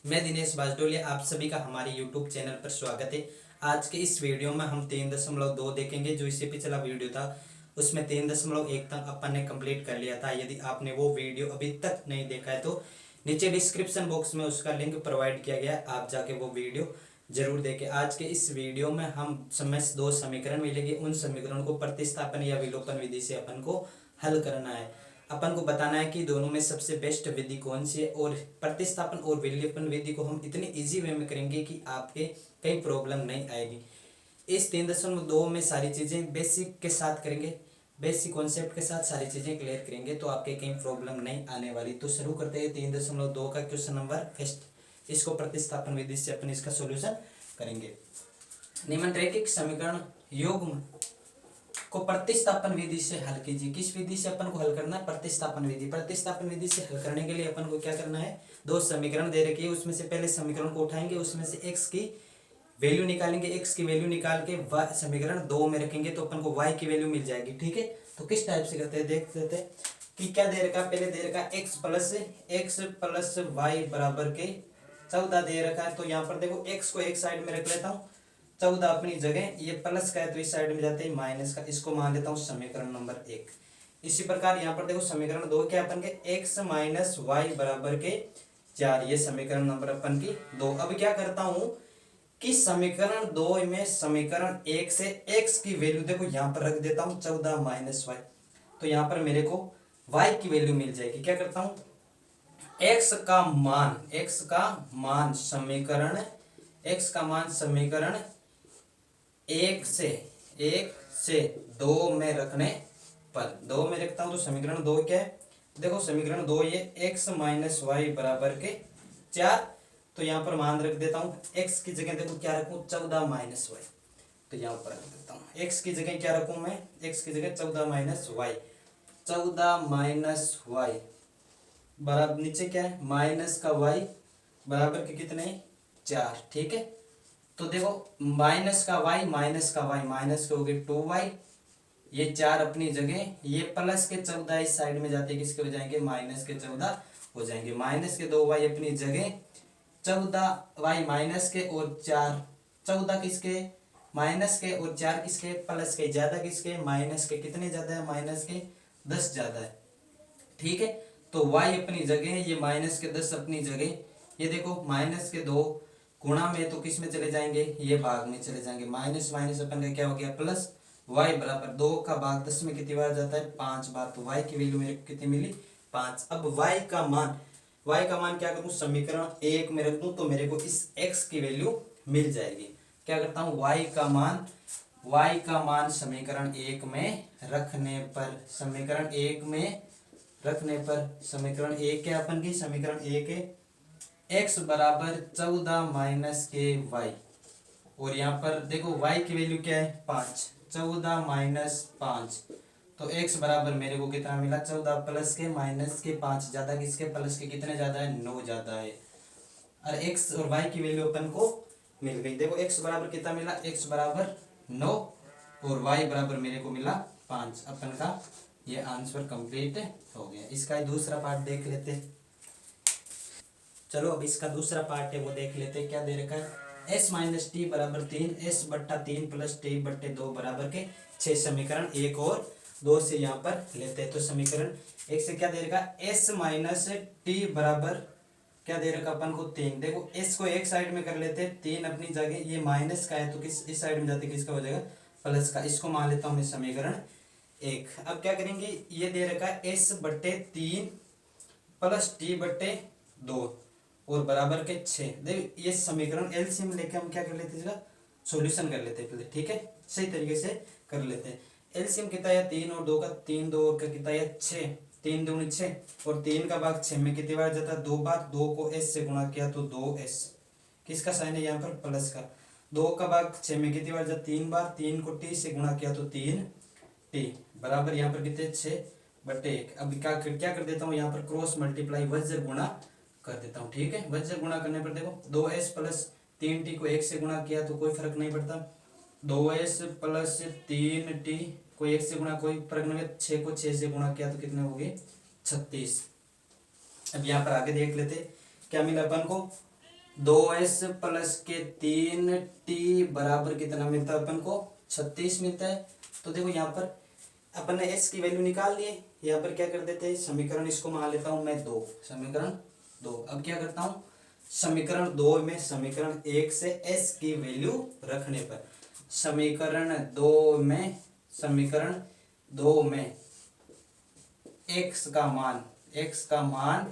मैं दिनेश बाजडोलिया, आप सभी का हमारे YouTube चैनल पर स्वागत है। आज के इस वीडियो में हम 3.2 देखेंगे। जो इससे पिछला वीडियो था उसमें 3.1 तक अपन ने कंप्लीट कर लिया था। यदि आपने वो वीडियो अभी तक नहीं देखा है तो नीचे डिस्क्रिप्शन बॉक्स में उसका लिंक प्रोवाइड किया गया है, आप जाके वो वीडियो जरूर देखें। आज के इस वीडियो में हम समय 2 समीकरण मिलेंगे, उन समीकरण को प्रतिस्थापन या विलोपन विधि से अपन को हल करना है। अपन को बताना है कि दोनों में सबसे बेस्ट विधि कौन सी है, और प्रतिस्थापन और विलोपन विधि को हम इतनी इजी वे में करेंगे कि आपके कई प्रॉब्लम नहीं आएगी। इस 3.2 में सारी चीज़ें बेसिक के साथ करेंगे, बेसिक कॉन्सेप्ट के साथ सारी चीज़ें क्लियर करेंगे, तो आपके कई प्रॉब्लम नहीं आने वाली। तो शुरू करते हैं 3.2 का क्वेश्चन नंबर फर्स्ट। इसको प्रतिस्थापन विधि से अपन इसका सोल्यूशन करेंगे। निम्नलिखित समीकरण युग्म को प्रतिस्थापन विधि से हल कीजिए। किस विधि से अपन को हल करना है? प्रतिस्थापन विधि। प्रतिस्थापन विधि से हल करने के लिए अपन को क्या करना है? दो समीकरण दे रखी है, उसमें से पहले समीकरण को उठाएंगे, उसमें से x की वैल्यू निकालेंगे। x की वैल्यू निकाल के समीकरण 2 में रखेंगे तो अपन को y की वैल्यू मिल जाएगी। ठीक है, तो किस टाइप से करते हैं देख लेते हैं कि क्या दे रखा है। पहले दे रखा है x प्लस वाई बराबर के 14 दे रखा है। तो यहाँ पर देखो x को एक साइड में रख लेता हूँ, 14 अपनी जगह, ये प्लस का है तो इस साइड में जाते हैं माइनस का, इसको मान लेता हूँ समीकरण नंबर 1। इसी प्रकार यहाँ पर देखो समीकरण 2 क्या अपन के x माइनस वाई बराबर के 4, ये समीकरण नंबर अपन की 2। अब क्या करता हूँ कि समीकरण 2 में समीकरण 1 से x की वैल्यू देखो यहाँ पर रख देता हूँ 14 माइनस वाई, तो यहाँ पर मेरे को y की वैल्यू मिल जाएगी। क्या करता हूँ, x का मान समीकरण एक से 2 में रखने पर 2 में रखता हूं तो समीकरण 2 क्या है, देखो समीकरण 2 ये x माइनस वाई बराबर के 4। तो यहाँ पर मान रख देता हूँ, x की जगह देखो क्या रखूँ 14 माइनस वाई, तो यहाँ पर रख देता हूँ x की जगह क्या रखूँ मैं, x की जगह 14 माइनस वाई, 14 माइनस वाई बराबर नीचे क्या है माइनस का y बराबर के कितने 4। ठीक है, तो देखो माइनस का y माइनस के हो गए 2y, ये 4 अपनी जगह, ये प्लस के 14 इस साइड में जाते किसके हो जाएंगे माइनस के 14 हो जाएंगे, माइनस के 2y अपनी जगह, 14y माइनस के और 4, 14 किसके माइनस के और 4 किसके प्लस के, ज्यादा किसके माइनस के, कितने ज्यादा है माइनस के 10 ज्यादा है। ठीक है, तो y अपनी जगह, ये माइनस के 10 अपनी जगह, ये देखो माइनस के 2 गुणा में तो किस में चले जाएंगे, ये भाग में चले जाएंगे, माइनस माइनस अपन का क्या हो गया प्लस, y बराबर 2 का भाग 10 में कितनी बार जाता है 5 बार, तो y की वैल्यू मेरे को कितनी मिली 5। अब y का मान क्या करूं, समीकरण 1 में रख दूं तो मेरे को इस x की वैल्यू मिल जाएगी। क्या करता हूं, y का मान समीकरण 1 में रखने पर, समीकरण 1 क्या अपन की, समीकरण 1 है x बराबर 14 माइनस के y, और यहाँ पर देखो y की वैल्यू क्या है 5, 14 माइनस 5, तो x बराबर मेरे को कितना मिला 14 प्लस के माइनस के 5, ज्यादा किसके प्लस के, कितने ज्यादा है 9 ज्यादा है, और x और y की वैल्यू अपन को मिल गई। देखो x बराबर कितना मिला, x बराबर 9 और y बराबर मेरे को मिला 5। अपन का ये आंसर कंप्लीट हो गया। इसका दूसरा पार्ट देख लेते हैं। चलो अब इसका दूसरा पार्ट है वो देख लेते हैं। क्या दे रखा है, s माइनस टी बराबर 3, s बट्टा 3 प्लस टी बट्टे 2 बराबर के 6। समीकरण 1 और 2 से यहाँ पर लेते हैं। तो समीकरण 1 से क्या दे रखा है, s माइनस टी बराबर क्या दे रखा अपन को 3। देखो s को एक साइड में कर लेते हैं, 3 अपनी जगह, ये माइनस का है तो किस इस साइड में जाते किसका हो जाएगा प्लस का, इसको मान लेता हूँ मैं समीकरण 1। अब क्या करेंगे, ये दे रखा है s बट्टे 3 प्लस टी बट्टे 2 और बराबर के 6। देख ये समीकरण एलसीएम लेके हम क्या कर लेते हैं, सॉल्यूशन कर लेते हैं पहले। ठीक है, सही तरीके से कर लेते हैं। एलसीएम कितना है 3 और 2 का, 3 2 और का कितना है 6, 3 दूनी 6 और 3 का भाग 6 में कितनी बार जाता है 2 बार, 2 को s से गुणा किया तो 2s, किसका साइन है यहाँ पर प्लस का, 2 का भाग 6 में कितनी बार जाता 3 बार, 3 को t से गुणा किया तो 3t बराबर यहाँ पर कितने 6 बटे 1। अब क्या कर देता हूँ यहाँ पर क्रॉस मल्टीप्लाई वज्र गुणा कर देता हूँ। ठीक है, वज्र गुणा करने पर देखो 2s प्लस 3t को 1 से गुणा किया तो कोई फर्क नहीं पड़ता, 2s प्लस 3t को 1 से गुणा कोई फर्क नहीं, 6 को 6 से गुणा किया तो कितने हो गए 36। अब यहाँ पर आगे देख लेते क्या मिला अपन को, 2s प्लस के 3t बराबर कितना मिलता है अपन को 36 मिलता है। तो देखो यहाँ पर अपन ने s की वैल्यू निकाल लिए, यहाँ पर क्या कर देते हैं समीकरण इसको मान लेता हूँ मैं 2, समीकरण 2। अब क्या करता हूँ समीकरण 2 में समीकरण 1 से s की वैल्यू रखने पर समीकरण 2 में x का मान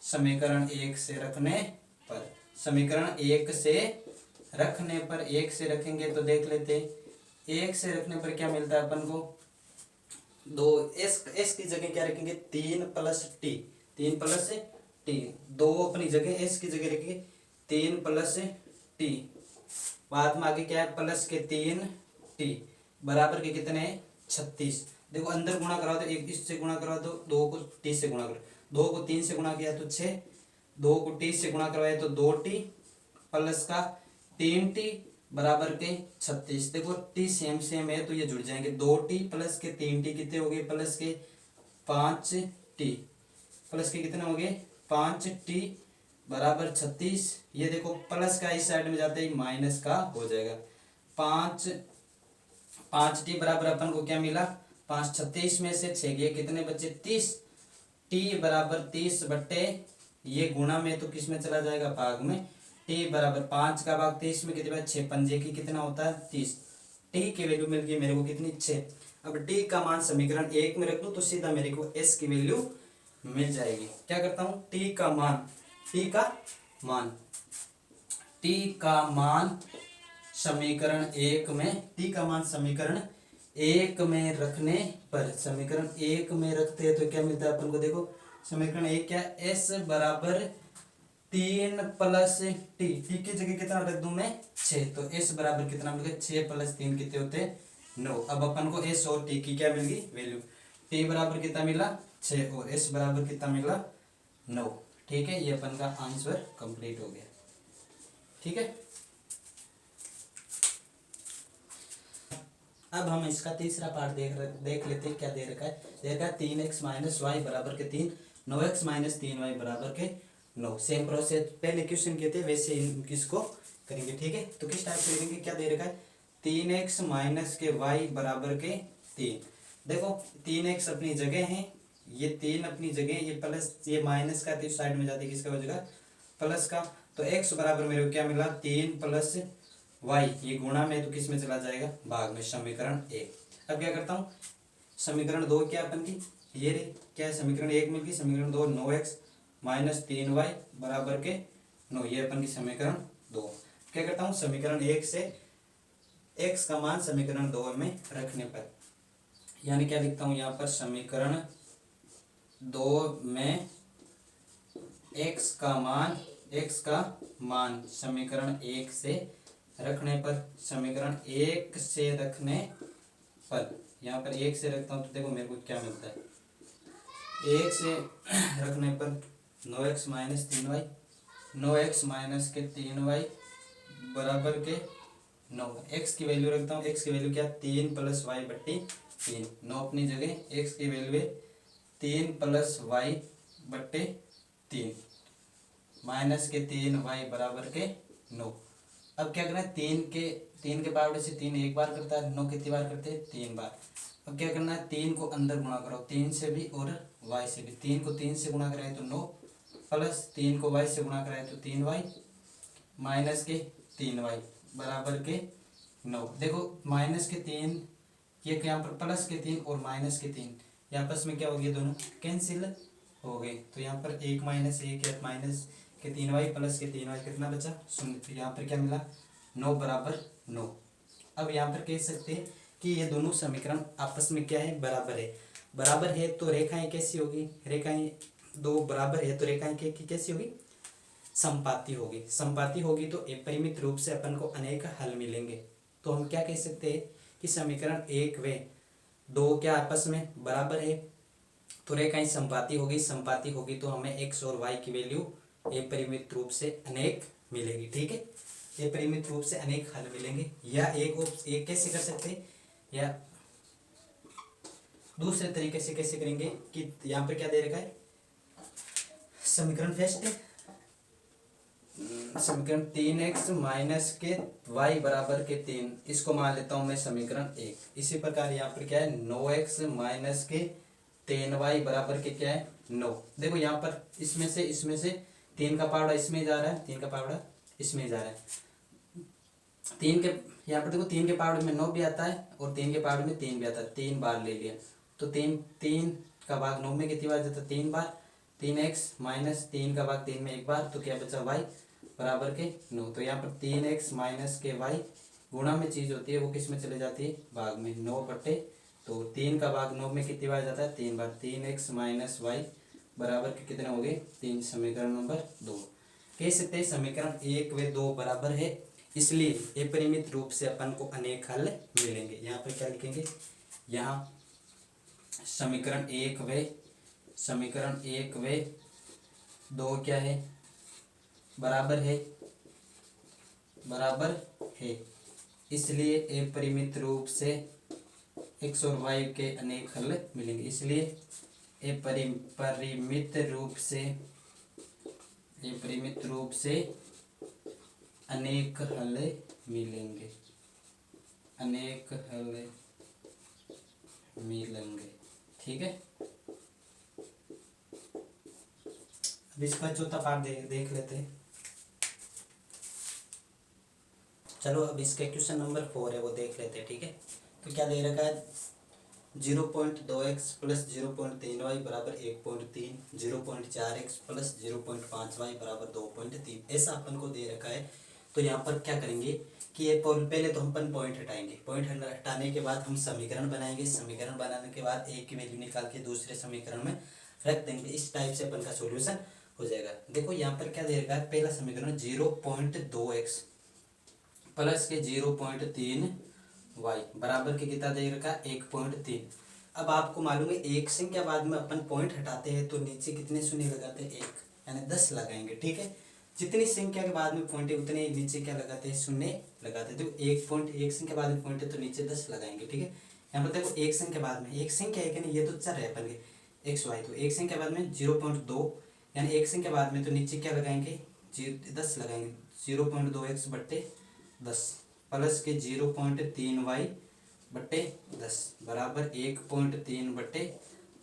समीकरण 1 से रखने पर समीकरण 1 से रखने पर 1 से रखेंगे तो देख लेते 1 से रखने पर क्या मिलता है अपन को 2 s की जगह क्या रखेंगे 3 प्लस टी 2 अपनी जगह s की जगह रखेंगे 3 प्लस टी, बाद में आगे क्या है प्लस के 3t बराबर के कितने 36। देखो अंदर गुणा करा दो, एक इससे गुणा करा दो, 2 को t से गुणा करो, 2 को 3 से गुणा किया तो 6, 2 को t से गुणा करवाए तो 2t प्लस का 3t बराबर के 36। देखो t सेम है तो ये जुड़ जाएंगे, 2t प्लस के 3t कितने हो गए प्लस के 5t प्लस के कितने हो गए 5t बराबर 36। ये देखो प्लस का इस साइड में जाते ही माइनस का हो जाएगा, 5t बराबर अपन को क्या मिला 5 36 में से 6 गए कितने बच्चे 30, t बराबर 30 बट्टे ये गुणा में तो किस में चला जाएगा भाग में, t बराबर 5 का भाग 30 में कितने 6 पंजे की कितना होता है 30, t की वैल्यू मिल गई मेरे को कितनी 6। अब t का मान समीकरण 1 में रख दूं तो सीधा मेरे को s की वैल्यू मिल जाएगी। क्या करता हूं t का मान समीकरण 1 में रखने पर समीकरण 1 में रखते हैं तो क्या मिलता है अपन को, देखो समीकरण 1 क्या s बराबर 3 प्लस टी की जगह कितना रख दूं मैं 6, तो s बराबर कितना मिल गया 6 प्लस 3 कितने होते 9। अब अपन को s और t की क्या मिल गई वैल्यू, t बराबर कितना मिला 6 और s बराबर कितना मिला 9। ठीक है, ये अपन का आंसर कंप्लीट हो गया। ठीक है, अब हम इसका तीसरा पार्ट देख लेते हैं क्या दे रखा है। दे रखा है 3x माइनस वाई बराबर के 3, 9x माइनस 3y बराबर के 9। सेम प्रोसेस पहले क्वेश्चन किए थे वैसे इसको करेंगे। ठीक है, तो किस टाइप से करेंगे, क्या दे रखा है 3x माइनस के y बराबर के 3। देखो 3x अपनी जगह है, ये 3 अपनी जगह, ये प्लस ये माइनस का इस साइड में जाते किसका हो जाएगा प्लस का, तो x बराबर मेरे को क्या मिला 3 प्लस y, ये गुणा में तो किस में चला जाएगा भाग में, समीकरण 1। अब क्या करता हूँ समीकरण 2 क्या अपन की ये रही, क्या है समीकरण 1 मिल गई, समीकरण 2 9x माइनस 3y बराबर के 9, ये अपन की समीकरण 2। क्या करता हूँ समीकरण 1 से x का मान समीकरण 2 में रखने पर, यानी क्या लिखता हूँ यहाँ पर समीकरण 2 में x का मान समीकरण 1 से रखने पर, समीकरण 1 से रखने पर यहाँ पर 1 से रखता हूँ तो देखो मेरे को क्या मिलता है 1 से रखने पर 9x minus 3y, 9x minus के 3y बराबर के 9। x की वैल्यू रखता हूँ, x की वैल्यू क्या 3 प्लस वाई बट्टी 3, 9 अपनी जगह, x की वैल्यू है 3 प्लस वाई बट्टे 3 माइनस के 3y बराबर के 9। अब क्या करना है 3 के पावर से 3 एक बार करता है, 9 कितनी बार करते हैं 3 बार। अब क्या करना है 3 को अंदर गुणा करो 3 से भी और y से भी, 3 को 3 से गुणा कराए तो 9 प्लस 3 को y से गुणा कराए तो 3y माइनस के 3y बराबर के 9। देखो माइनस के 3 ये यहाँ पर प्लस के 3 और माइनस के 3 यहाँ आपस में क्या हो गया दोनों कैंसिल हो गए, तो यहाँ पर 1 माइनस 1 या माइनस के 3y प्लस के 3y कितना बचा 0, तो यहाँ पर क्या मिला 9 बराबर 9। अब यहाँ पर कह सकते हैं कि ये दोनों समीकरण आपस में क्या है बराबर है तो रेखाएं कैसी होगी, रेखाएं दो बराबर है तो रेखाएं कैसी होगी समपाती होगी, समपाती होगी तो अपरिमित रूप से अपन को अनेक हल मिलेंगे। तो हम क्या कह सकते हैं कि समीकरण 1 व 2 क्या आपस में बराबर है तो रेखाएं समपाती होगी तो हमें x और y की वैल्यू अपरिमित रूप से अनेक मिलेगी। ठीक है, अपरिमित रूप से अनेक हल मिलेंगे, या एक कैसे कर सकते हैं या दूसरे तरीके से कैसे करेंगे कि यहाँ पर क्या दे रखा है समीकरण फर्स्ट समीकरण 3x माइनस के y बराबर के 3, इसको मान लेता हूं मैं समीकरण 1। इसी प्रकार यहाँ पर क्या है 9x माइनस के 3y बराबर के क्या है 9। देखो यहाँ पर इसमें से 3 का पावड़ा इसमें जा रहा है, 3 का पावड़ा इसमें जा रहा है। 3 के यहाँ पर देखो 3 के पावड़े में 9 भी आता है और 3 के पावड़े में 3 भी आता है, 3 बार ले लिया तो 3 का भाग 9 में कितनी बार जाता है 3 बार। 3x माइनस 3 का भाग 3 में एक बार, तो क्या बचा y बराबर के 9। तो यहाँ पर 3x माइनस के y गुणा में चीज होती है वो किस में चले जाती है भाग में, 9 बटे, तो 3 का भाग 9 में कितनी बार जाता है 3 बार। 3x माइनस वाई बराबर के कितने हो गए 3। समीकरण नंबर 2 कह सकते हैं समीकरण 1 व 2 बराबर है, इसलिए अपरिमित रूप से अपन को अनेक हल मिलेंगे। यहाँ पर क्या लिखेंगे, यहाँ समीकरण 1 व 2 क्या है बराबर है, इसलिए अपरिमित रूप से x और y के अनेक हल मिलेंगे। इसलिए अपरिमित रूप से अनेक हल मिलेंगे, ठीक है। अब इसका चौथा पार्ट देख लेते हैं। चलो अब इसका क्वेश्चन नंबर 4 है वो देख लेते हैं, ठीक है। तो क्या दे रखा है 0.2x प्लस 0.3y बराबर 1.3, 0.4x प्लस 0.5y बराबर 2.3, ऐसा अपन को दे रखा है। तो यहाँ पर क्या करेंगे कि ये पहले तो हम अपन पॉइंट हटाएंगे, पॉइंट हटाने के बाद हम समीकरण बनाएंगे, समीकरण बनाने के बाद एक की वैल्यू निकाल के दूसरे समीकरण में रख देंगे। इस टाइप से अपन का सॉल्यूशन हो जाएगा। देखो यहाँ पर क्या दे रखा है, पहला समीकरण 0.2x प्लस के 0.3y बराबर के कितना दे रखा है 1.3। अब आपको मालूम है एक संख्या बाद में अपन पॉइंट हटाते हैं तो नीचे कितने शून्य लगाते हैं 1, यानी 10 लगाएंगे, ठीक है। जितनी संख्या के बाद में पॉइंट है उतने नीचे क्या लगाते हैं शून्य लगाते हैं। तो एक संख्या बाद में पॉइंट है तो नीचे 10 लगाएंगे, ठीक है। यहाँ पर देखो एक संख्या बाद में, एक संख्या है कि नहीं, ये तो चर है अपन के एक्स वाई, तो एक संख्या बाद में 0.2 यानी एक संख्या बाद में तो नीचे क्या लगाएंगे 10 लगाएंगे। 0.2x बट्टे 10 प्लस के 0.3y बट्टे 10 बराबर 1.3 बट्टे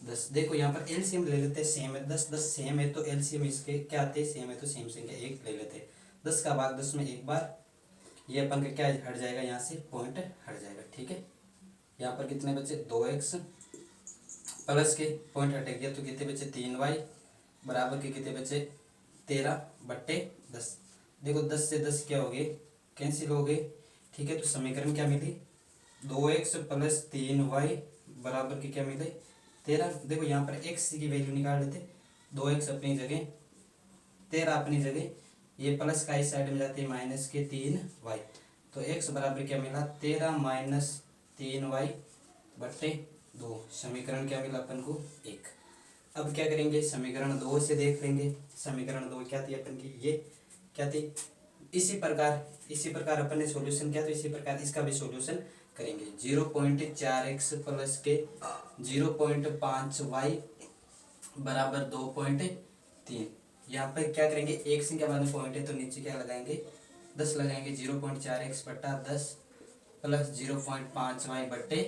10। देखो यहाँ पर एलसीएम ले लेते हैं, सेम है 10 सेम है तो एलसीएम इसके क्या आते हैं सेम है तो सेम संख्या 1 ले लेते हैं। 10 का भाग 10 में एक बार, ये अपन का क्या हट जाएगा यहाँ से पॉइंट हट जाएगा, ठीक है। यहाँ पर कितने बचे 2x प्लस के पॉइंट हट गया तो कितने बचे 3y बराबर के कितने बचे 13 बट्टे 10। देखो 10 से 10 क्या हो गए कैंसिल हो गए, ठीक है। तो समीकरण क्या मिली 2x प्लस 3y बराबर के क्या मिले 13। देखो यहाँ पर x की वैल्यू निकाल लेते, 2x अपनी जगह 13 अपनी जगह, ये प्लस का इस साइड में जाते हैं माइनस के 3y, तो x बराबर क्या मिला 13 माइनस 3y बट्टे 2। समीकरण क्या मिला अपन को 1। अब क्या करेंगे समीकरण 2 से देख लेंगे। समीकरण 2 क्या थी अपन की, ये क्या थी, इसी प्रकार अपन ने सॉल्यूशन किया तो इसी प्रकार इसका भी सॉल्यूशन करेंगे। 0.4x प्लस के 0.5y बराबर 2.3। यहाँ पर क्या करेंगे एक संख्या बाद में पॉइंट है तो नीचे क्या लगाएंगे 10 लगाएंगे। 0.4x बट्टा 10 प्लस 0.5y बट्टे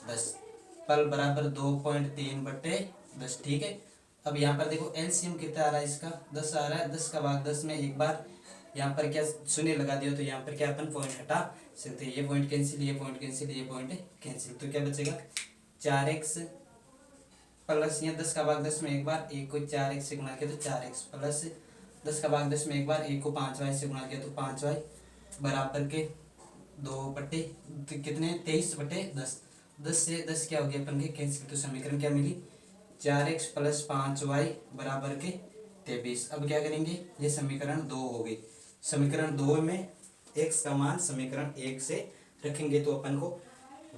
10 पल बराबर 2.3 बट्टे 10, ठीक है। अब यहाँ पर देखो एलसीएम कितना आ रहा है इसका 10 आ रहा है, 10 का भाग 10 में एक बार, यहाँ पर क्या शून्य लगा दिया तो यहाँ पर क्या अपन पॉइंट हटा सकते हैं। ये पॉइंट कैंसिल, ये पॉइंट कैंसिल, ये पॉइंट कैंसिल, तो क्या बचेगा 4x प्लस यहाँ 10 का भाग 10 में एक बार, एक को 4x से गुणा किया तो 4x प्लस 10 का भाग 10 में एक बार, एक को 5y से गुणा किया तो 5y बराबर के 2 बट्टे कितने 23 बट्टे 10। 10 से 10 क्या हो गया अपन के कैंसिल, तो समीकरण क्या मिली 4x प्लस 5y बराबर के 23। अब क्या करेंगे ये समीकरण 2 हो गई। समीकरण 2 में x का मान समीकरण 1 से रखेंगे तो अपन को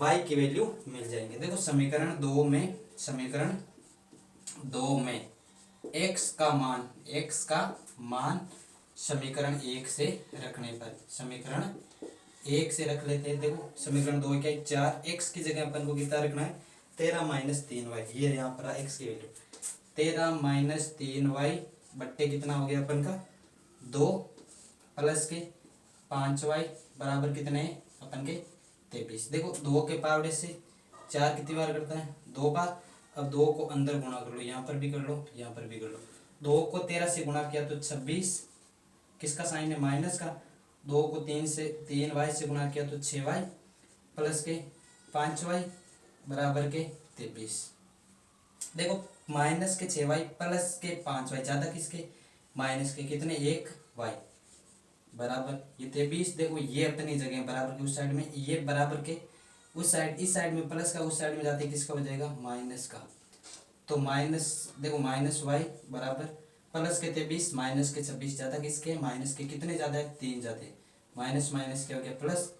y की वैल्यू मिल जाएंगे। देखो समीकरण 2 में x का मान समीकरण 1 से रखने पर, समीकरण 1 से रख लेते हैं। देखो समीकरण 2 क्या है 4x की जगह अपन को कितना रखना है 13 माइनस 3y, ये यहाँ पर x की वैल्यू 13 माइनस 3y बट्टे कितना हो गया अपन का 2 प्लस के 5y बराबर कितने हैं अपन के 23। देखो 2 के पावड़े से 4 कितनी बार करता है 2 बार। अब 2 को अंदर गुणा कर लो, यहाँ पर भी कर लो, यहाँ पर भी कर लो। 2 को 13 से गुणा किया तो 26, किसका साइन है माइनस का। 2 को 3y से गुणा किया तो 6y प्लस के 5y बराबर के 23। देखो माइनस के 6y प्लस के 5y ज़्यादा किसके माइनस के कितने 1y बराबर ये 23। देखो ये अपनी जगह बराबर के उस साइड में, ये बराबर के उस साइड, इस साइड में प्लस का, उस साइड में जाते किसका हो जाएगा माइनस का। तो माइनस देखो माइनस y बराबर प्लस के 23 माइनस के 26 ज़्यादा किसके माइनस के, कितने ज़्यादा है 3 ज़्यादा है। माइनस माइनस क्या हो गया प्लस,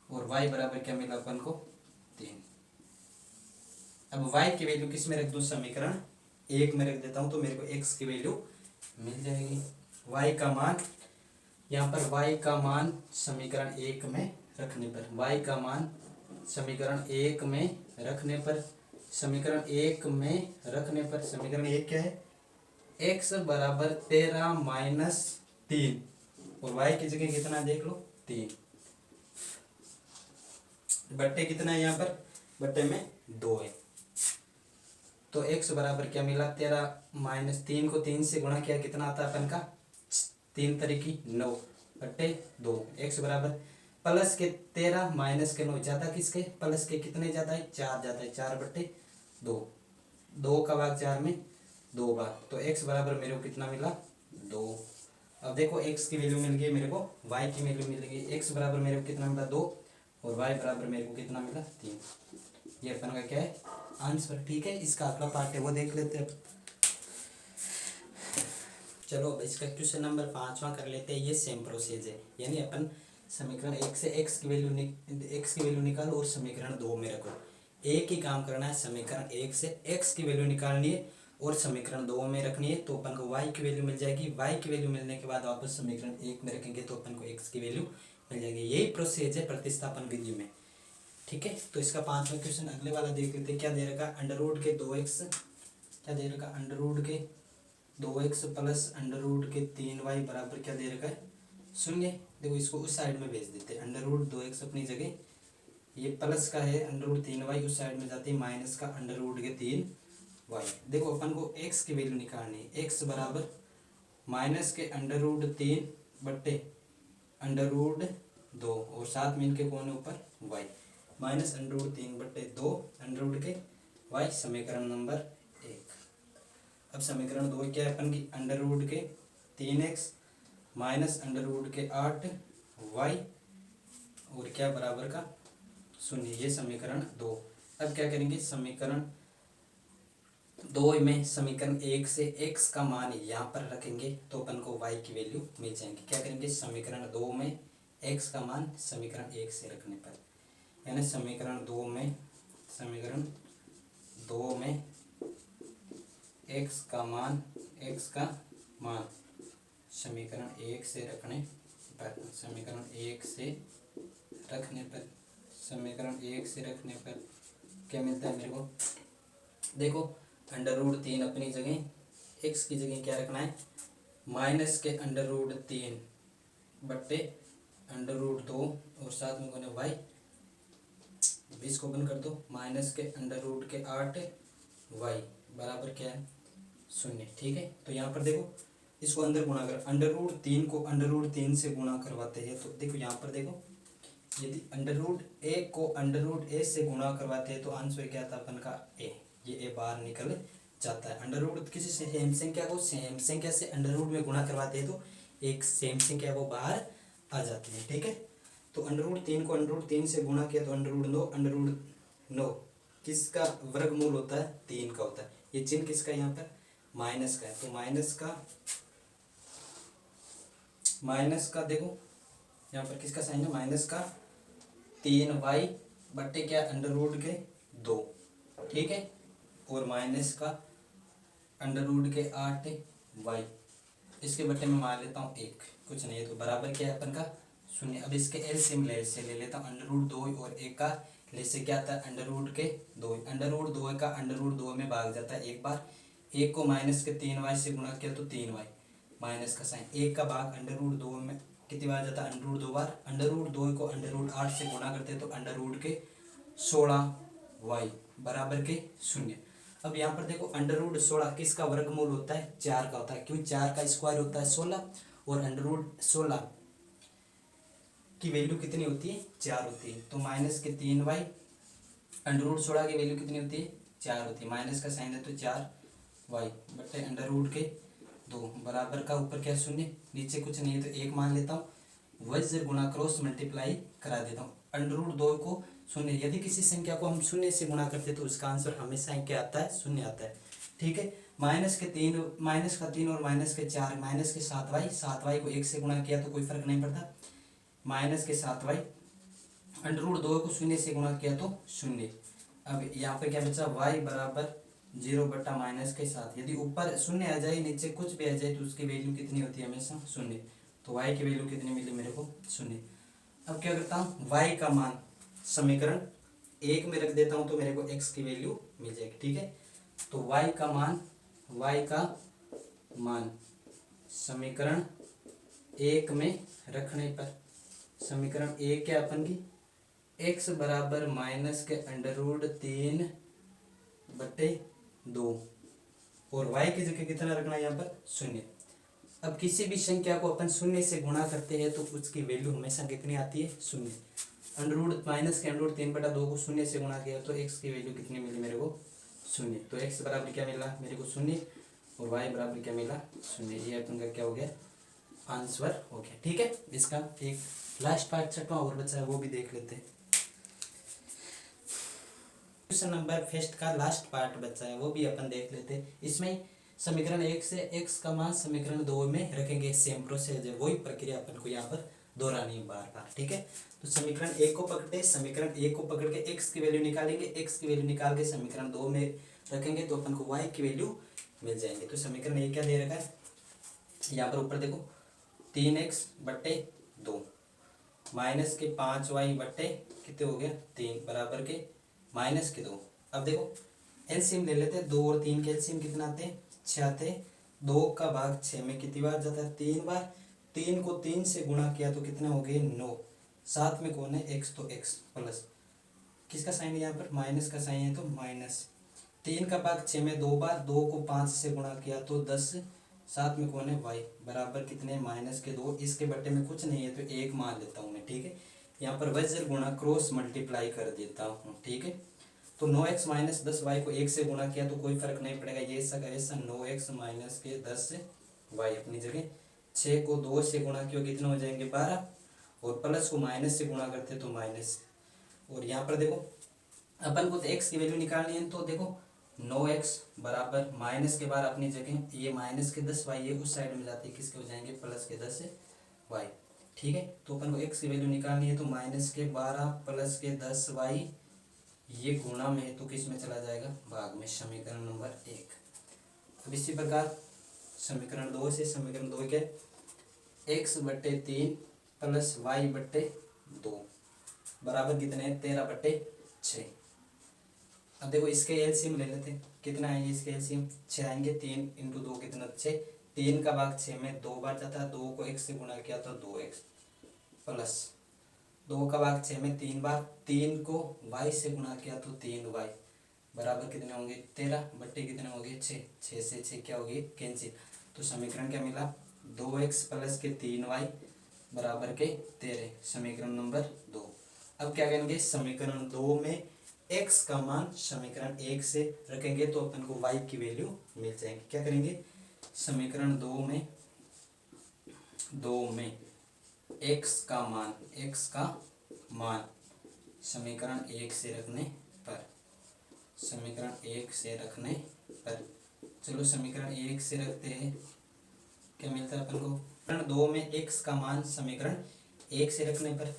और y बराबर क्या मिला अपन को 3। अब y की वैल्यू किस में रख दूँ समीकरण 1 में रख देता हूँ तो मेरे को x की वैल्यू मिल जाएगी। y का मान यहाँ पर y का मान समीकरण 1 में रखने पर, y का मान समीकरण 1 में रखने पर, समीकरण 1 में रखने पर, समीकरण 1 क्या है x बराबर 13 माइनस 3 और y की जगह कितना देख लो 3 बट्टे कितना है यहाँ पर बट्टे में 2 है। तो x बराबर क्या मिला 13 माइनस 3 को 3 से गुणा किया कितना आता है अपन का 3 तरीकी 9 बट्टे 2। x बराबर प्लस के 13 माइनस के 9 ज़्यादा किसके प्लस के कितने ज़्यादा है 4 ज़्यादा है 4 बट्टे 2, 2 का भाग 4 में 2 बार। तो x बराबर मेरे को कितना मिला 2। अब देखो x की वैल्यू मिल गई मेरे को, y की वैल्यू मिल गई। x बराबर मेरे को कितना मिला 2 और y बराबर मेरे को कितना मिला 3। ये अपन का क्या है आंसर। ठीक है, इसका अगला पार्ट है वो देख लेते हैं। चलो अब इसका क्वेश्चन नंबर 5वां कर लेते हैं। ये सेम प्रोसेस है, यानी अपन समीकरण 1 से x की वैल्यू निकालो और समीकरण 2 में रखो। एक ही काम करना है, समीकरण 1 से x की वैल्यू निकालनी है और समीकरण 2 में रखनी है तो अपन को y की वैल्यू मिल जाएगी। y की वैल्यू मिलने के बाद वापस समीकरण 1 में रखेंगे तो अपन को x की वैल्यू मिल जाएगी। यही प्रोसेस है प्रतिस्थापन विधि में। ठीक है, तो इसका 5वां क्वेश्चन अगले वाला देख लेते हैं। क्या दे रखा अंडर रूट के 2x, क्या दे रखा अंडर रूट के 2x प्लस अंडर रूट के 3y बराबर क्या दे रखा है 0। देखो इसको उस साइड में भेज देते हैं। अंडर रूट 2x अपनी जगह, ये प्लस का है अंडर रूट 3y उस साइड में जाती है माइनस का अंडर रूट के 3y। देखो अपन को x की वैल्यू निकालनी है। x बराबर माइनस के अंडर रूट 3 बट्टे अंडर रूट 2 और साथ में इनके कोने ऊपर y माइनस अंडर रूट 3 बट्टे 2 अंडर रूट के y। समीकरण नंबर 1। अब समीकरण 2 क्या है अपन की अंडर रूट के 3x माइनस अंडर रूट के 8y और क्या बराबर का 0। ये समीकरण 2। अब क्या करेंगे समीकरण 2 में समीकरण 1 से x का मान यहाँ पर रखेंगे तो अपन को y की वैल्यू मिल जाएंगी। क्या करेंगे समीकरण 2 में x का मान समीकरण 1 से रखने पर, यानी समीकरण 2 में x का मान समीकरण 1 से रखने पर, समीकरण 1 से रखने पर क्या मिलता है मेरे को। देखो अंडर रूट 3 अपनी जगह, x की जगह क्या रखना है माइनस के अंडर रूट 3 बट्टे अंडर रूट 2 और साथ में कोने y, इसको बंद कर दो माइनस के अंडर रूट के 8y बराबर क्या है 0। ठीक है, तो यहाँ पर देखो इसको अंदर गुणा कर, अंडर रूट 3 को अंडर रूट 3 से गुणा करवाते हैं तो देखो यहाँ पर देखो यदि अंडर रूट a को अंडर रूट a से गुणा करवाते हैं तो आंसर क्या आता है अपन का a। ये a बाहर निकल जाता है। अंडर रूट किसी सेम संख्या को सेम संख्या से अंडर रूट में गुणा करवाते हैं तो एक सेम संख्या वो बाहर आ जाती है। ठीक है, तो अंडर रूट 3 को अंडर रूट 3 से गुणा किया तो अंडर रूट 9 किसका वर्गमूल होता है 3 का होता है। ये चिन्ह किसका यहाँ पर माइनस का है, तो माइनस का देखो यहाँ पर किसका साइन है माइनस का 3y बट्टे क्या अंडर रूट के 2। ठीक है, और माइनस का अंडर रूट के 8y, इसके बट्टे में मान लेता हूँ 1, कुछ नहीं है तो बराबर क्या है अपन का 0। अब इसके एलसीएम ले लेता हूँ। अंडर रूट 2 और 1 का से क्या आता है अंडर रूट के 2। अंडर रूट 2 का अंडर रूट 2 में भाग जाता है एक बार। 1 को माइनस के 3y से गुणा किया तो 3y माइनस का साइन, 1 का भाग अंडर रूट 2 में कितनी बार जाता है, अंडर रूट 2 बार, अंडर रूट 2 को अंडर रूट 8 से गुणा करते हैं तो अंडर रूट के 16 वाई बराबर के 0। अब यहाँ पर देखो अंडर रूट 16 किसका वर्गमूल होता है, 4 का होता है, क्यों 4 का स्क्वायर होता है 16 और अंडर रूट 16 की वैल्यू कितनी होती है, 4 होती है। तो माइनस के 3y, अंडर रूट 16 की वैल्यू कितनी होती है, 4 होती है, माइनस का साइन है तो 4y बटे अंडर रूट के 2 बराबर का ऊपर क्या शून्य, नीचे कुछ नहीं है तो 1 मान लेता हूँ, वज्र गुणा क्रॉस मल्टीप्लाई करा देता हूँ। अंडर रूट 2 को शून्य, यदि किसी संख्या को हम शून्य से गुणा करते हैं तो उसका आंसर हमेशा क्या आता है, शून्य आता है। ठीक है, माइनस का 3 और माइनस के 4, माइनस के 7y को 1 से गुणा किया तो कोई फर्क नहीं पड़ता, माइनस के 7y, अंडर रूट 2 को शून्य से गुणा किया तो शून्य। अब यहाँ पे क्या बचा, y बराबर 0 बटा माइनस के 7, यदि ऊपर शून्य आ जाए नीचे कुछ भी आ जाए तो उसकी वैल्यू कितनी होती है, हमेशा शून्य। तो y की वैल्यू कितनी मिली मेरे को, शून्य। अब क्या करता हूँ, y का मान समीकरण 1 में रख देता हूँ तो मेरे को x की वैल्यू मिल जाएगी। ठीक है, तो y का मान समीकरण 1 में रखने पर, समीकरण 1 क्या अपन की, x बराबर माइनस के अंडर रूट 3 बटे 2 और y की जगह कितना रखना है, यहाँ पर शून्य। अब किसी भी संख्या को अपन शून्य से गुणा करते हैं तो उसकी वैल्यू हमेशा कितनी आती है, शून्य। अंडर रूट माइनस के अंडर रूट 3 बटा 2 को शून्य से गुणा किया तो x की वैल्यू कितनी मिली मेरे को, शून्य। तो x बराबर क्या मिला मेरे को, शून्य, और y बराबर क्या मिला, शून्य। ये अपन का क्या हो गया, आंसर हो गया। ठीक है, इसका एक लास्ट पार्ट छठवां और बचा है वो भी देख लेते हैं। क्वेश्चन नंबर फर्स्ट का लास्ट पार्ट बचा है वो भी अपन देख लेते हैं। इसमें समीकरण 1 से x का मान समीकरण 2 में रखेंगे, सेम प्रोसेस है, वही प्रक्रिया अपन को यहाँ पर दोहरानी है बार बार। ठीक है, तो समीकरण 1 को पकड़ते, समीकरण 1 को पकड़ के x की वैल्यू निकालेंगे, x की वैल्यू निकाल के समीकरण 2 में रखेंगे तो अपन को y की वैल्यू मिल जाएंगे। तो समीकरण 1 क्या दे रखा है, यहाँ पर ऊपर देखो 3x बटे 2 माइनस के 5y बटे कितने हो गया 3 बराबर के माइनस के 2। अब देखो एलसीएम ले लेते हैं, 2 और 3 के एलसीएम कितना आते हैं, 6 आते हैं। 2 का भाग 6 में कितनी बार जाता है, 3 बार। 3 को 3 से गुणा किया तो कितने हो गए 9, साथ में कौन है x, तो x प्लस किसका साइन है यहाँ पर, माइनस का साइन है तो माइनस। 3 का भाग 6 में 2 बार, 2 को 5 से गुणा किया तो 10, साथ में कौन है y बराबर कितने माइनस के 2। इसके बट्टे में कुछ नहीं है तो 1 मान लेता हूँ मैं। ठीक है, यहाँ पर वज्र गुणा क्रॉस मल्टीप्लाई कर देता हूँ। ठीक है, तो 9x माइनस 10y को 1 से गुणा किया तो कोई फर्क नहीं पड़ेगा, ये ऐसा का ऐसा 9x माइनस के 10y अपनी जगह। 6 को 2 से गुणा किया कितने हो जाएंगे 12, और प्लस को माइनस से गुणा करते तो माइनस। और यहाँ पर देखो अपन को तो x की वैल्यू निकालनी है, तो देखो 9x बराबर माइनस के बाद अपनी जगह ये माइनस के 10y ये उस साइड में जाते किसके हो जाएंगे प्लस के 10y। ठीक है, तो अपन को x की वैल्यू निकालनी है तो माइनस के 12 प्लस के 10y ये गुणा में तो किस में चला जाएगा, भाग में, समीकरण नंबर 1। अब इसी प्रकार समीकरण 2 से, समीकरण 2 के x बटे 3 प्लस y बटे 2 बराबर कितने हैं 13 बटे 6। अब देखो इसके एलसीएम ले लेते हैं, कितना आएंगे इसके एलसीएम, 6 आएंगे, 3 इंटू 2 कितना 6, 3 का भाग 6 में 2 बार जाता है, 2 को x से गुणा किया तो 2x प्लस 2 का भाग 6 में 3 बार, 3 को y से गुणा किया तो 3y बराबर कितने होंगे 13 बट्टे कितने होंगे 6, 6 से 6 क्या होगी कैंसिल। तो समीकरण क्या मिला 2x प्लस के 3y बराबर के 13, समीकरण नंबर 2। अब क्या करेंगे, समीकरण 2 में x का मान समीकरण 1 से रखेंगे तो अपन को y की वैल्यू मिल जाएगी। क्या करेंगे, समीकरण 2 में x का मान समीकरण 1 से रखने पर, समीकरण 1 से रखने पर, चलो समीकरण 1 से रखते हैं, क्या मिलता है अपन को, समीकरण 2 में x का मान समीकरण 1 से रखने पर,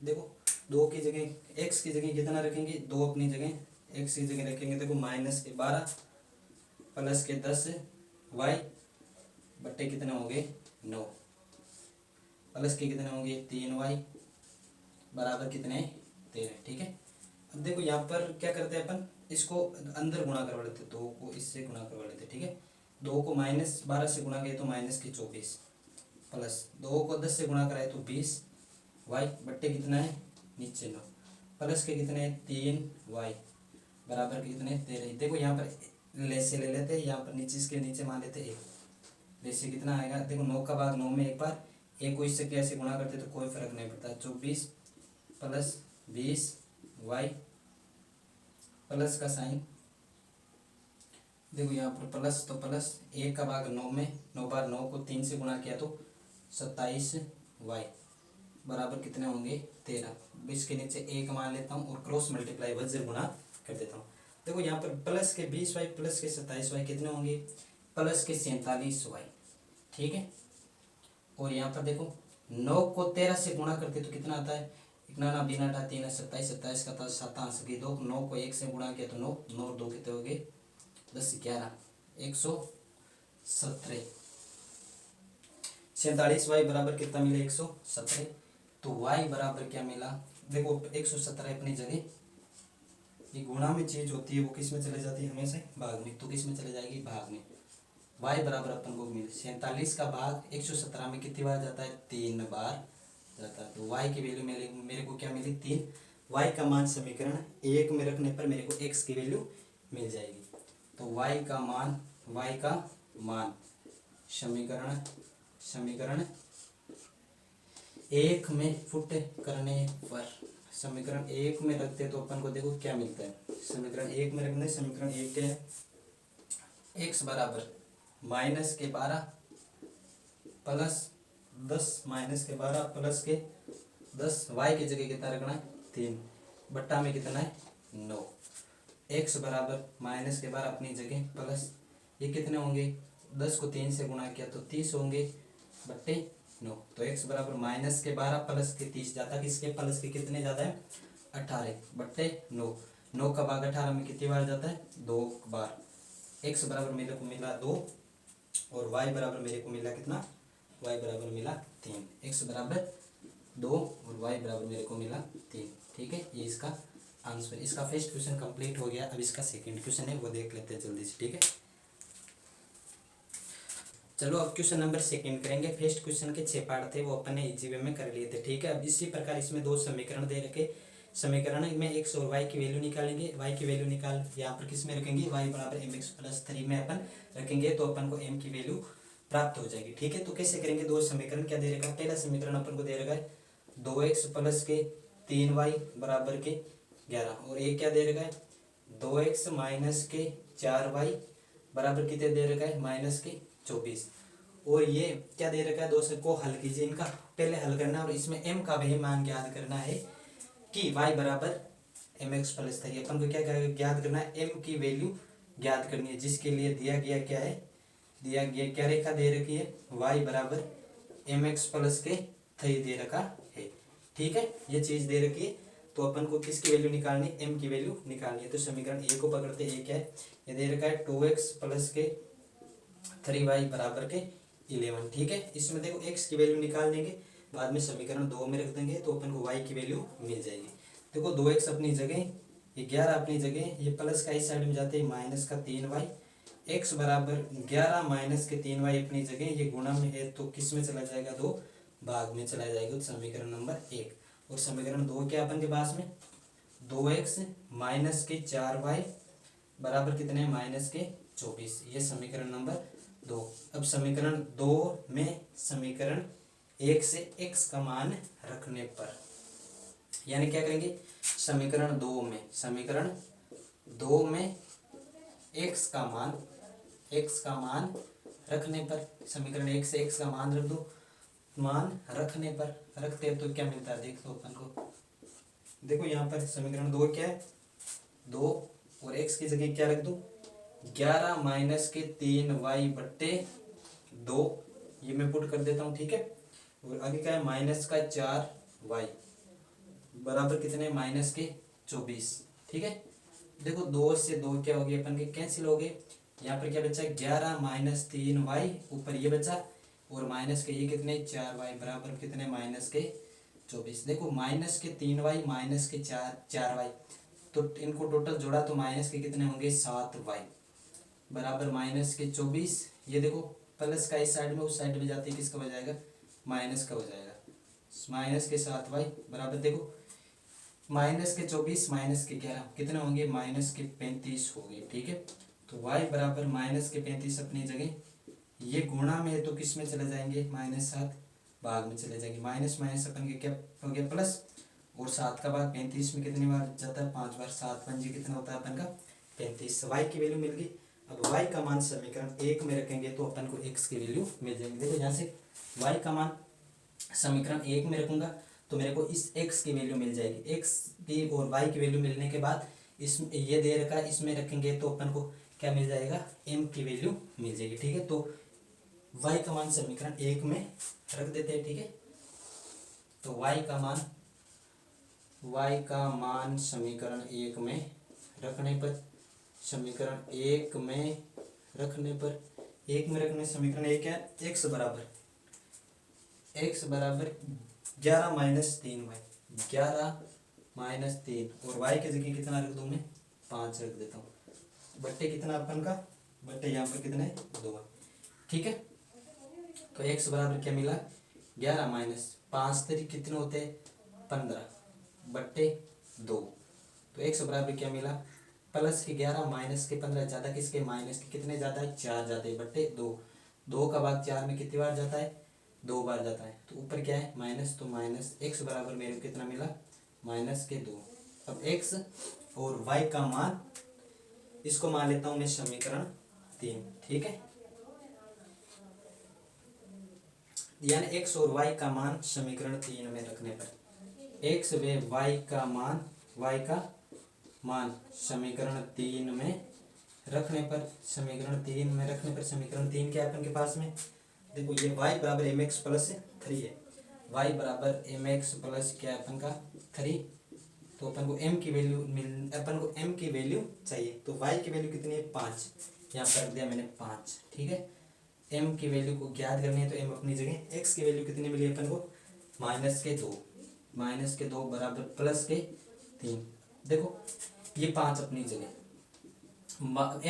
देखो 2 की जगह x की जगह कितना रखेंगे 2 अपनी जगह, x की जगह रखेंगे देखो माइनस के 12 प्लस के 10y बट्टे कितने हो गए 9 प्लस के कितने होंगे 3y बराबर कितने 13। ठीक है, अब देखो यहाँ पर क्या करते हैं अपन, इसको अंदर गुणा करवा लेते, 2 को इससे गुणा करवा लेते। ठीक है, 2 को -12 से गुणा किया तो -24 प्लस 2 को 10 से गुणा कराए तो 20 वाई बट्टे कितना है नीचे 9 प्लस के कितने 3 वाई बराबर के कितने 13। देखो यहाँ पर ले से ले लेते हैं, यहाँ पर नीचे इसके नीचे मान लेते 1 ले से कितना आएगा। देखो 9 का भाग 9 में एक बार, एक को इससे कैसे गुणा करते तो कोई फर्क नहीं पड़ता। 24 प्लस 20 वाई प्लस का साइन, देखो यहाँ पर प्लस तो प्लस 1 का भाग 9 में 9 बार 9 को 3 से गुणा किया तो 27 वाई बराबर कितने होंगे 13। इसके नीचे 1 मान लेता हूँ और क्रॉस मल्टीप्लाई वज्र गुणा कर देता हूँ। देखो यहाँ पर प्लस के 20 वाई प्लस के 27 वाई कितने होंगे प्लस के 47 वाई, ठीक है। और यहाँ पर देखो 9 को 13 से गुणा करते तो कितना आता है, इतना ना बिना था 3 27 27 का था 7 की 2 9 को 1 से गुणा किया तो 9 9 2 कितने हो गए 10 11 117। 47 वाई बराबर कितना मिला 117। तो वाई बराबर क्या मिला, देखो 117 अपनी जगह, ये गुणा में चीज होती है वो किस में चले जाती है हमेशा भाग में, तो किस में चले जाएगी भाग में। वाई बराबर अपन को मिले 47 का भाग 117 में कितनी बार जाता है 3 बार जाता है। तो वाई की वैल्यू मेरे को क्या मिली 3। वाई का मान समीकरण 1 में रखने पर मेरे को x की वैल्यू मिल जाएगी। तो y का मान समीकरण 1 में पुट करने पर, समीकरण 1 में रखते तो अपन को देखो क्या मिलता है। समीकरण 1 में रखने, समीकरण 1 क्या है x बराबर -12 प्लस 10 -12 प्लस के 10 y की जगह कितना रखना है 3 बट्टा में कितना है 9। x बराबर -12 अपनी जगह प्लस ये कितने होंगे 10 को 3 से गुणा किया तो 30 होंगे बट्टे 9। तो x बराबर -12 प्लस के 30 जाता किसके प्लस के कितने जाता है 18 बट्टे 9। 9 का भाग 18 में कितनी बार जाता है 2 बार। x बराबर मेरे को मिला 2 और y बराबर मेरे को मिला कितना, y बराबर मिला 3। x बराबर 2 और y बराबर मेरे को मिला 3, ठीक है। ये इसका आंसर, इसका फर्स्ट क्वेश्चन कंप्लीट हो गया। अब इसका सेकंड क्वेश्चन है वो देख लेते हैं जल्दी से, ठीक है। चलो अब क्वेश्चन नंबर सेकंड करेंगे। फर्स्ट क्वेश्चन के 6 पार्ट थे वो अपन ने इजी वे में कर लिए थे, ठीक है। अब इसी प्रकार इसमें 2 समीकरण दे रखे, समीकरण में x और y की वैल्यू निकालेंगे। y की वैल्यू निकाल यहाँ पर किस में रखेंगे y बराबर mx प्लस 3 में अपन रखेंगे तो अपन को m की वैल्यू प्राप्त हो जाएगी, ठीक है। तो कैसे करेंगे, 2 समीकरण क्या दे रखा है, पहला समीकरण अपन को दे रखा है 2x प्लस के 3y बराबर के 11 और एक क्या दे रखा है 2x माइनस के 4y बराबर कितने दे रखा है माइनस के 24। और ये क्या दे रखा है, 2 से को हल कीजिए, इनका पहले हल करना है और इसमें m का भी मान ज्ञात करना है कि y बराबर mx प्लस 3। अपन को क्या ज्ञात करना है m की वैल्यू ज्ञात करनी है, जिसके लिए दिया गया क्या है, दिया गया क्या रेखा दे रखी है y बराबर mx प्लस के 3 दे रखा है, ठीक है। ये चीज दे रखी है तो अपन को किसकी वैल्यू निकालनी है m की वैल्यू निकालनी है। तो समीकरण ए को पकड़ते ए क्या है, ये दे रखा है 2x प्लस के 3y बराबर के 11, ठीक है। इसमें देखो x की वैल्यू निकाल देंगे, बाद में समीकरण 2 में रख देंगे तो अपन को y की वैल्यू मिल जाएगी। देखो 2x अपनी जगह, ये 11 अपनी जगह, ये प्लस का इस साइड में जाते हैं माइनस का 3y, x बराबर 11 माइनस के 3y अपनी जगह, ये गुणा में है तो किस में चला जाएगा 2 भाग में चला जाएगा। तो समीकरण नंबर 1 और समीकरण 2 क्या अपन के पास में 2x माइनस के 4y बराबर कितने माइनस के 24, ये समीकरण नंबर 2। अब समीकरण 2 में समीकरण 1 से x का मान रखने पर, यानी क्या करेंगे समीकरण 2 में x का मान रखने पर, समीकरण 1 से x का मान रख दो, मान रखने पर रखते हैं तो क्या मिलता है देख लो अपन को। देखो यहाँ पर समीकरण 2 क्या है 2 और x की जगह क्या रख दो 11 माइनस के 3y बट्टे 2, ये मैं पुट कर देता हूँ, ठीक है। और आगे क्या है माइनस का 4y बराबर कितने माइनस के 24, ठीक है। देखो 2 से 2 क्या हो गया अपन के कैंसिल हो गए, यहाँ पर क्या बचा 11 माइनस 3y ऊपर ये बचा और माइनस के ये कितने 4y बराबर कितने माइनस के 24। देखो माइनस के 3y माइनस के 4y तो इनको टोटल जोड़ा तो माइनस के कितने होंगे 7y बराबर माइनस के 24। ये देखो प्लस का इस साइड में उस साइड में जाते किसका हो जाएगा माइनस का हो जाएगा, माइनस के 7y बराबर देखो माइनस के 24 माइनस के 11 कितने होंगे, माइनस के 35 हो गए। ठीक है, तो y बराबर माइनस के 35 अपनी जगह, ये गुणा में है तो किस में चले जाएंगे, -7 भाग में चले जाएंगे, माइनस माइनस अपन के क्या हो गया प्लस, और 7 का भाग 35 में कितनी बार जाता है, 5 बार, 7 पंजे कितना होता है अपन का 35। y की वैल्यू मिल गई। अब y का मान समीकरण 1 में रखेंगे तो अपन को x की वैल्यू मिल जाएगी। देखो यहाँ से y का मान समीकरण 1 में रखूंगा तो मेरे को इस x की वैल्यू मिल जाएगी, x की और y की वैल्यू मिलने के बाद इस ये दे रखा इसमें रखेंगे तो अपन को क्या मिल जाएगा, m की वैल्यू मिल जाएगी। ठीक है, तो y का मान समीकरण 1 में रख देते हैं। ठीक है, तो y का मान समीकरण 1 में रखने पर, समीकरण 1 में रखने पर, 1 में रखने समीकरण 1 है x बराबर 11 - 3y, 11 - 3 और y की जगह कितना रख दूँ मैं, 5 रख देता हूँ, बट्टे कितना अपन का, बट्टे यहाँ पर कितने 2 है। ठीक है, तो x बराबर क्या मिला, 11 माइनस 5 तरी कितने होते हैं 15 बट्टे 2, तो x बराबर क्या मिला, प्लस के 11 माइनस के 15 ज़्यादा किसके, माइनस के कितने ज़्यादा है 4 जाते हैं बट्टे 2, 2 का भाग 4 में कितनी बार जाता है, 2 बार जाता है, तो ऊपर क्या है माइनस, तो माइनस x बराबर मेरे को कितना मिला, -2। अब x और y का मान इसको मान लेता हूँ मैं समीकरण 3। ठीक है, यानी x और y का मान समीकरण 3 में रखने पर, x व y का मान समीकरण 3 में रखने पर, समीकरण 3 में रखने पर, समीकरण 3 क्या है अपन के पास में, देखो ये y बराबर mx प्लस 3 है, y बराबर mx प्लस क्या है अपन का 3, तो अपन को m की वैल्यू अपन को m की वैल्यू चाहिए, तो y की वैल्यू कितनी है 5, यहाँ पर रख दिया मैंने 5। ठीक है, m की वैल्यू को ज्ञात करनी है तो m अपनी जगह, x की वैल्यू कितनी मिली अपन को -2 बराबर +3, देखो ये 5 अपनी जगह,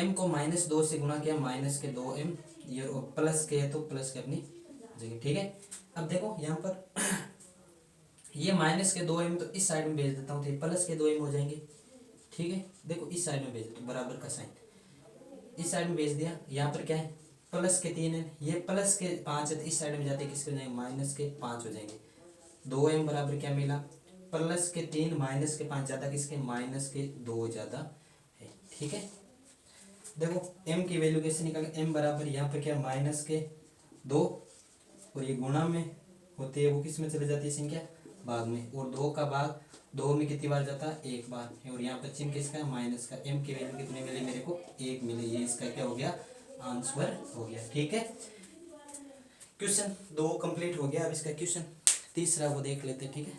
m को -2 से गुणा किया -2m, ये प्लस के है तो प्लस के अपनी जगह। ठीक है, अब देखो यहाँ पर ये -2m तो इस साइड में भेज देता हूँ तो +2m हो जाएंगे। ठीक है, देखो इस साइड में भेज दो, बराबर का साइन इस साइड में भेज दिया, यहाँ पर क्या है +3 है, ये +5 है तो इस साइड में जाते किसके हो जाएंगे, -5 हो जाएंगे। 2m बराबर क्या मिला, +3 -5 ज़्यादा किसके, -2 ज़्यादा है। ठीक है, देखो m की वैल्यू कैसे निकालें, m बराबर यहाँ पर क्या -2 और ये गुणा में होते हैं वो किस में चले जाती है संख्या, भाग में, और 2 का भाग 2 में कितनी बार जाता है, 1 बार, और यहाँ पर चिन्ह किसका है माइनस का, m की वैल्यू कितनी मिली मेरे को 1 मिली, ये इसका क्या हो गया आंसर हो गया। ठीक है, क्वेश्चन 2 कंप्लीट हो गया। अब इसका क्वेश्चन तीसरा वो देख लेते हैं। ठीक है।